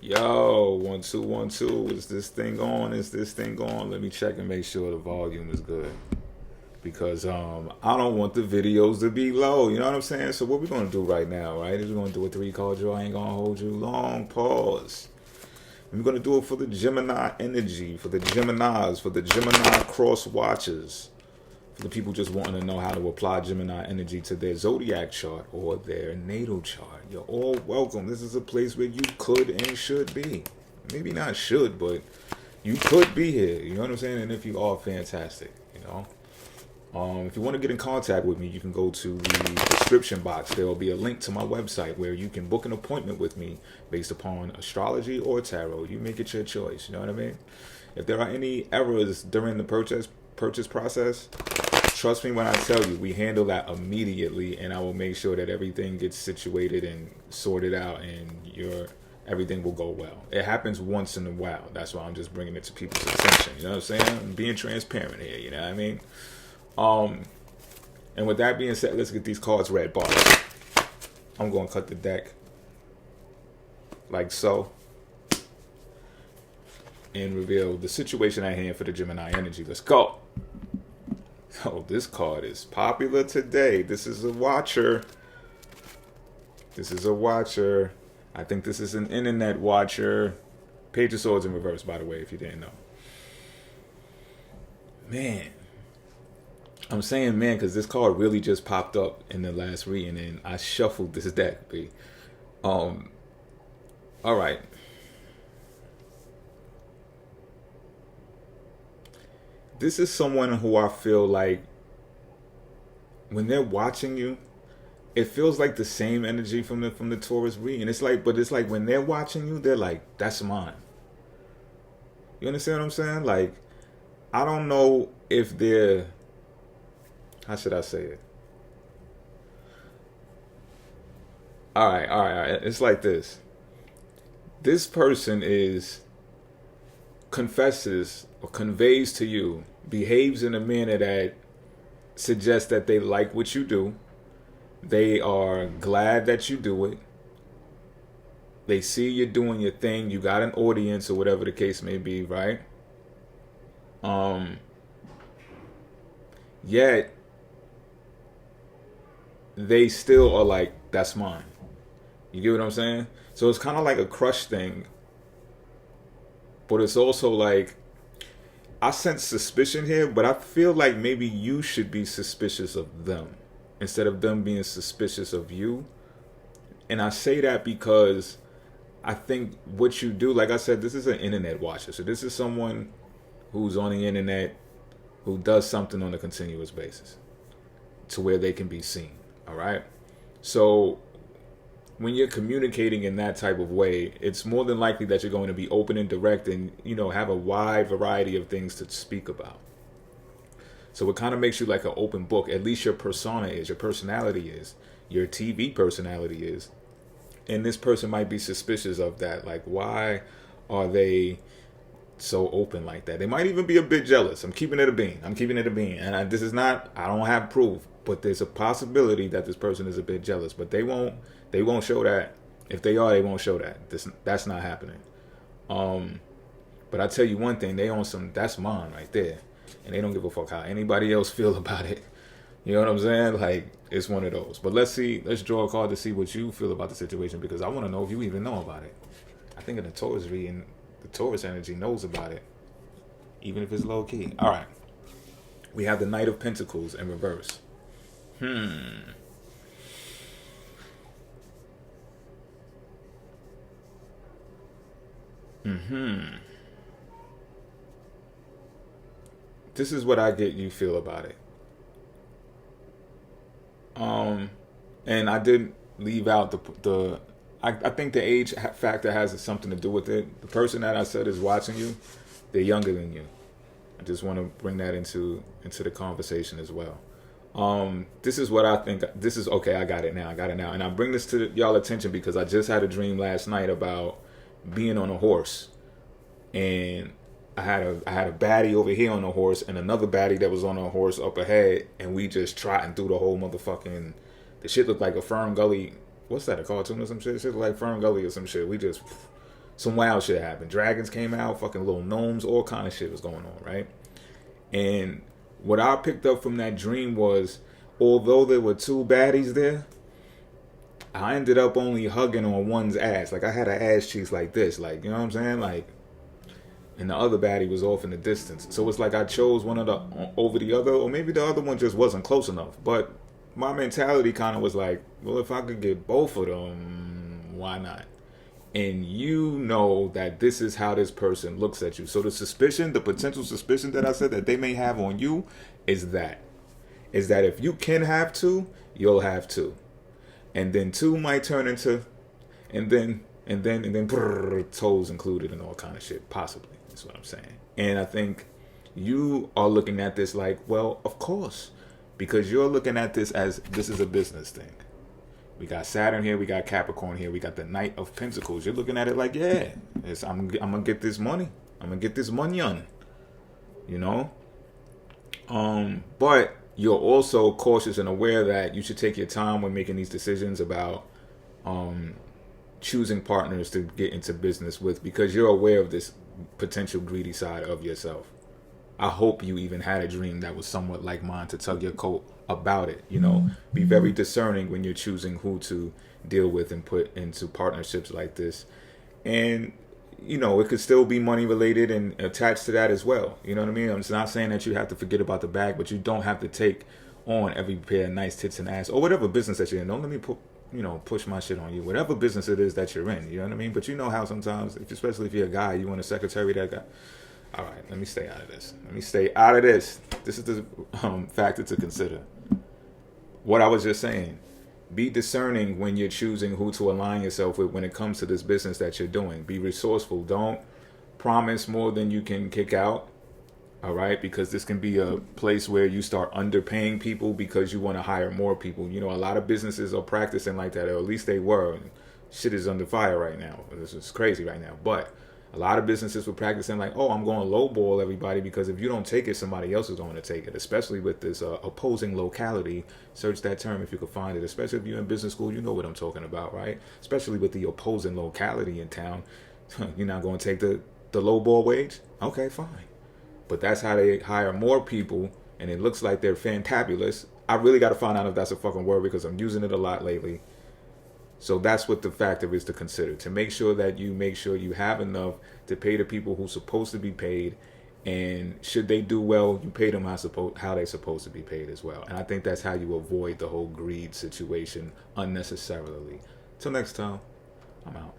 Yo, 1 2 1 2. Is this thing on? Is this thing on? Let me check and make sure the volume is good. Because I don't want the videos to be low. You know what I'm saying? So what we're gonna do right now, right? Is we're gonna do a 3 card draw. I ain't gonna hold you long. Pause. And we're gonna do it for the Gemini energy, for the Geminis, for the Gemini cross watchers, for the people just wanting to know how to apply Gemini energy to their zodiac chart or their natal chart. You're all welcome. This is a place where you could and should be. Maybe not should, but you could be here. You know what I'm saying? And if you are, fantastic. You know. If you want to get in contact with me, you can go to the description box. There will be a link to my website where you can book an appointment with me based upon astrology or tarot. You make it your choice. You know what I mean? If there are any errors during the purchase process, trust me when I tell you, we handle that immediately, and I will make sure that everything gets situated and sorted out, and everything will go well. It happens once in a while. That's why I'm just bringing it to people's attention. You know what I'm saying? I'm being transparent here. You know what I mean? And with that being said, let's get these cards read. Bars. I'm going to cut the deck like so and reveal the situation at hand for the Gemini energy. Let's go. So this card is popular today. This is a watcher. This is a watcher. I think this is an internet watcher. Page of Swords in reverse, by the way, if you didn't know. Man. I'm saying man because this card really just popped up in the last reading and I shuffled this deck, B. All right. This is someone who I feel like when they're watching you, it feels like the same energy from the Taurus reading. It's like when they're watching you, they're like, that's mine. You understand what I'm saying? Like, I don't know if they're, how should I say it? All right. It's like this. This person confesses or conveys to you, behaves in a manner that suggests that they like what you do. They are glad that you do it. They see you doing your thing. You got an audience or whatever the case may be, right? Yet they still are like, that's mine. You get what I'm saying? So it's kind of like a crush thing. But it's also like, I sense suspicion here, but I feel like maybe you should be suspicious of them instead of them being suspicious of you. And I say that because I think what you do, like I said, this is an internet watcher. So this is someone who's on the internet who does something on a continuous basis to where they can be seen. All right. So when you're communicating in that type of way, it's more than likely that you're going to be open and direct and, have a wide variety of things to speak about. So it kind of makes you like an open book. At least your persona is, your personality is, your TV personality is. And this person might be suspicious of that. Like, why are they so open like that? They might even be a bit jealous. I'm keeping it a bean. And I don't have proof, but there's a possibility that this person is a bit jealous, but they won't show that. If they are, they won't show that. That's not happening. But I tell you one thing, they own some, that's mine right there. And they don't give a fuck how anybody else feel about it. You know what I'm saying? Like, it's one of those. But let's draw a card to see what you feel about the situation, because I want to know if you even know about it. I think in the Taurus reading, the Taurus energy knows about it, even if it's low key. All right. We have the Knight of Pentacles in reverse. This is what I get you feel about it. And I did leave out the I think the age factor has something to do with it. The person that I said is watching you, they're younger than you. I just want to bring that into the conversation as well. This is what I think. This is okay. I got it now. And I bring this to y'all attention because I just had a dream last night about being on a horse, and I had a baddie over here on a horse and another baddie that was on a horse up ahead, and we just trotting through the whole motherfucking. The shit looked like a Fern Gully. What's that? A cartoon or some shit? Shit looked like Fern Gully or some shit. We just some wild shit happened. Dragons came out, fucking little gnomes, all kind of shit was going on, right? And what I picked up from that dream was, although there were two baddies there, I ended up only hugging on one's ass. Like, I had an ass cheeks like this, like, you know what I'm saying? Like, and the other baddie was off in the distance. So it's like I chose one of the over the other, or maybe the other one just wasn't close enough. But my mentality kind of was like, well, if I could get both of them, why not? And you know that this is how this person looks at you. So the suspicion, the potential suspicion that I said that they may have on you is that if you can have two, you'll have two. And then two might turn into, and then brrr, toes included and all kind of shit, possibly. That's what I'm saying. And I think you are looking at this like, well, of course, because you're looking at this as this is a business thing. We got Saturn here, we got Capricorn here, we got the Knight of Pentacles. You're looking at it like, yeah, I'm gonna get this money. I'm gonna get this money on, you know. But you're also cautious and aware that you should take your time when making these decisions about choosing partners to get into business with, because you're aware of this potential greedy side of yourself. I hope you even had a dream that was somewhat like mine to tug your coat about it, you know. Be very discerning when you're choosing who to deal with and put into partnerships like this. And, you know, it could still be money related and attached to that as well. You know what I mean? I'm just not saying that you have to forget about the bag, but you don't have to take on every pair of nice tits and ass or whatever business that you're in. Don't let me push my shit on you. Whatever business it is that you're in, you know what I mean? But you know how sometimes, especially if you're a guy, you want a secretary that guy. All right, let me stay out of this. This is the factor to consider. What I was just saying, be discerning when you're choosing who to align yourself with when it comes to this business that you're doing. Be resourceful. Don't promise more than you can kick out. All right, because this can be a place where you start underpaying people because you want to hire more people. You know, a lot of businesses are practicing like that, or at least they were. Shit is under fire right now. This is crazy right now. But a lot of businesses were practicing like, oh, I'm going to lowball everybody because if you don't take it, somebody else is going to take it, especially with this opposing locality. Search that term if you could find it, especially if you're in business school, you know what I'm talking about, right? Especially with the opposing locality in town. You're not going to take the lowball wage? Okay, fine. But that's how they hire more people, and it looks like they're fantabulous. I really got to find out if that's a fucking word because I'm using it a lot lately. So that's what the factor is to consider, to make sure you have enough to pay the people who's supposed to be paid, and should they do well, you pay them how they're supposed to be paid as well. And I think that's how you avoid the whole greed situation unnecessarily. Till next time, I'm out.